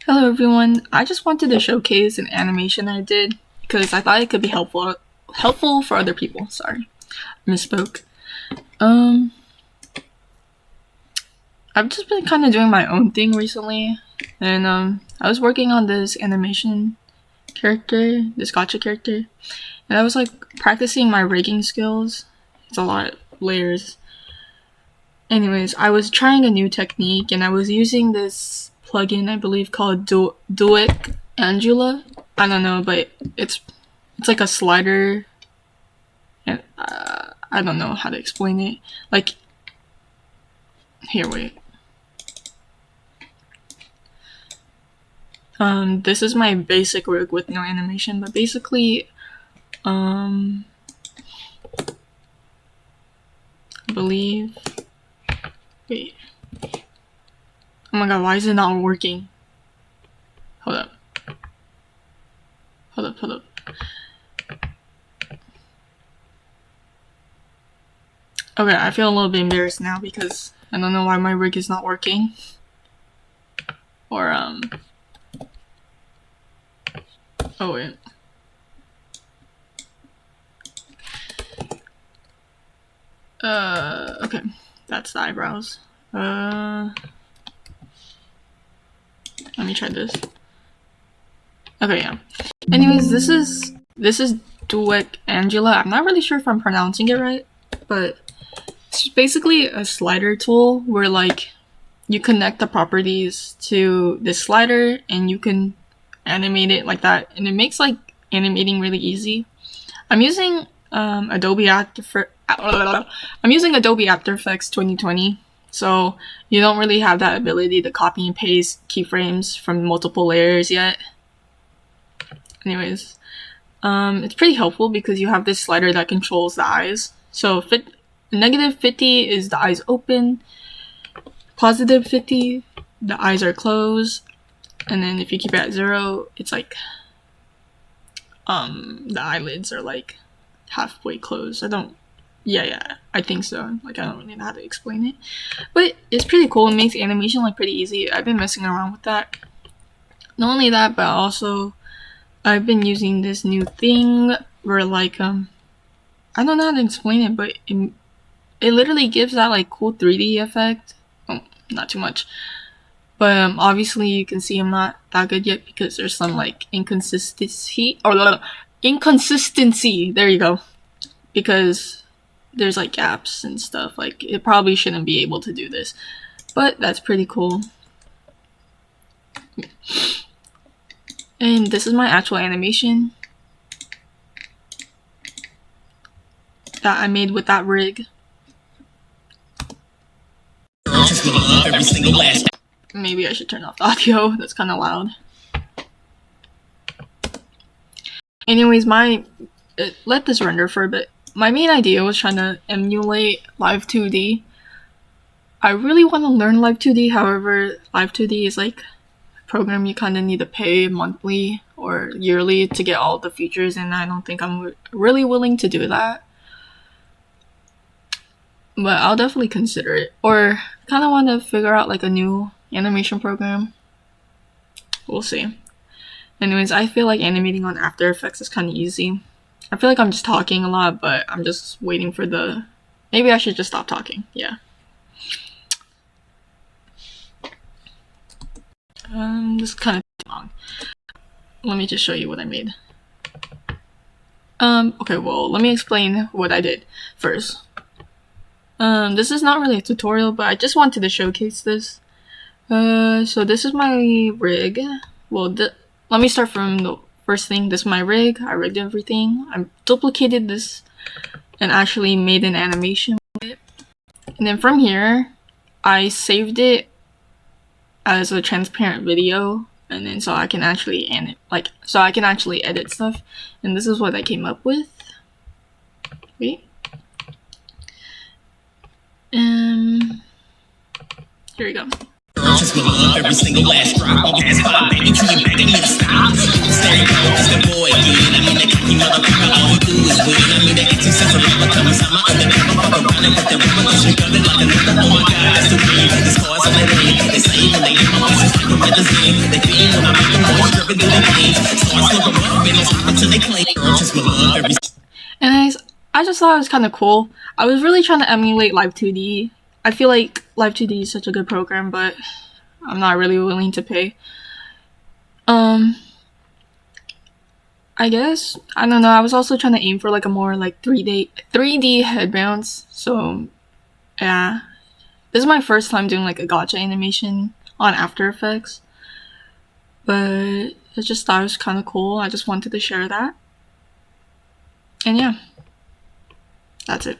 Hello everyone, I just wanted to showcase an animation I did because I thought it could be helpful for other people. Sorry, misspoke. I've just been kind of doing my own thing recently, and I was working on this animation character, this gacha character, and I was like practicing my rigging skills. It's a lot of layers. Anyways, I was trying a new technique and I was using this plugin, I believe, called Duic Angela. I don't know, but it's like a slider, and I don't know how to explain it. Like, here, wait. This is my basic rig with no animation, but basically, I believe. Wait. Oh my god, why is it not working? Hold up. Okay, I feel a little bit embarrassed now because I don't know why my rig is not working. Or, oh wait. Okay. That's the eyebrows. Let me try this. Okay, yeah. Anyways, this is Duic Angela. I'm not really sure if I'm pronouncing it right, but it's basically a slider tool where like you connect the properties to this slider and you can animate it like that, and it makes like animating really easy. I'm using Adobe After Effects 2020, so you don't really have that ability to copy and paste keyframes from multiple layers yet. Anyways, it's pretty helpful because you have this slider that controls the eyes. So negative 50 is the eyes open, positive 50 the eyes are closed, and then if you keep it at 0, it's like the eyelids are like halfway closed. Yeah, I think so. Like, I don't really know how to explain it, but it's pretty cool. It makes animation like pretty easy. I've been messing around with that. Not only that, but also I've been using this new thing where like I don't know how to explain it, but it literally gives that like cool 3D effect. Oh, not too much, but obviously you can see I'm not that good yet because there's some like inconsistency. There you go. Because there's like gaps and stuff. Like, it probably shouldn't be able to do this, but that's pretty cool. And this is my actual animation that I made with that rig. Maybe I should turn off the audio. That's kind of loud. Anyways, let this render for a bit. My main idea was trying to emulate live2d. I really want to learn live2d, however, live2d is like a program you kind of need to pay monthly or yearly to get all the features, and I don't think I'm really willing to do that. But I'll definitely consider it. Or kind of want to figure out like a new animation program. We'll see. Anyways, I feel like animating on After Effects is kind of easy. I feel like I'm just talking a lot, but I'm just waiting for the... Maybe I should just stop talking. Yeah. This is kind of long. Let me just show you what I made. Okay, well, let me explain what I did first. This is not really a tutorial, but I just wanted to showcase this. So this is my rig. Well, let me start from the first thing. This is my rig. I rigged everything. I duplicated this and actually made an animation with it. And then from here, I saved it as a transparent video, and then so I can actually edit stuff. And this is what I came up with. Wait. Here we go. Just with love, every single last drop. All gas fire, baby, to your back, I need to stop. Staring out, it's the boy again. I mean, that cocky motherfucker, all he do is win. I mean, that gets you sense of love, come inside my undercover, fuck around and put that rubber, cause you got it like another. Oh my god, that's the way you take the scars on that day. They say when they get my voices, And I just thought it was kind of cool. I was really trying to emulate live2d. I feel like live2d is such a good program, but I'm not really willing to pay. I guess, I don't know, I was also trying to aim for like a more like 3D headbands. So yeah, this is my first time doing like a gacha animation on After Effects, but I just thought it was kind of cool. I just wanted to share that. And yeah, that's it.